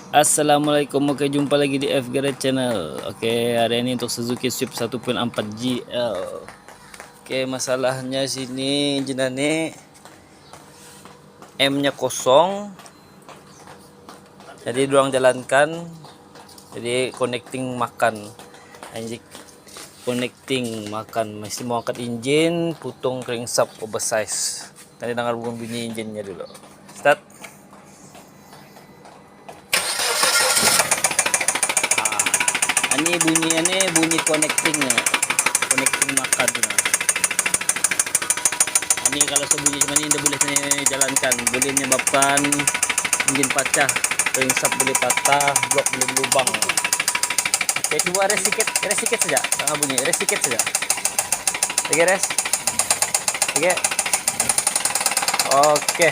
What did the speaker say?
Assalamualaikum, oke jumpa lagi di F Garage Channel. Oke, hari ini untuk Suzuki Swift 1.4 GL. Oke, masalahnya sini jenane M-nya kosong. Jadi doang jalankan. Jadi connecting makan. Anjing connecting makan masih mau angkat engine, putung crankshaft oversize. Tadi dengar bunyi engine-nya dulu. Start. Ini bunyi connecting makan ini kalau sebunyi cuma ini tidak boleh jalankan, boleh menyebabkan engine pecah, crankshaft boleh patah, blok boleh berlubang. Oke, coba rest sikit saja, jangan bunyi, rest sikit saja. Oke, rest. Oke.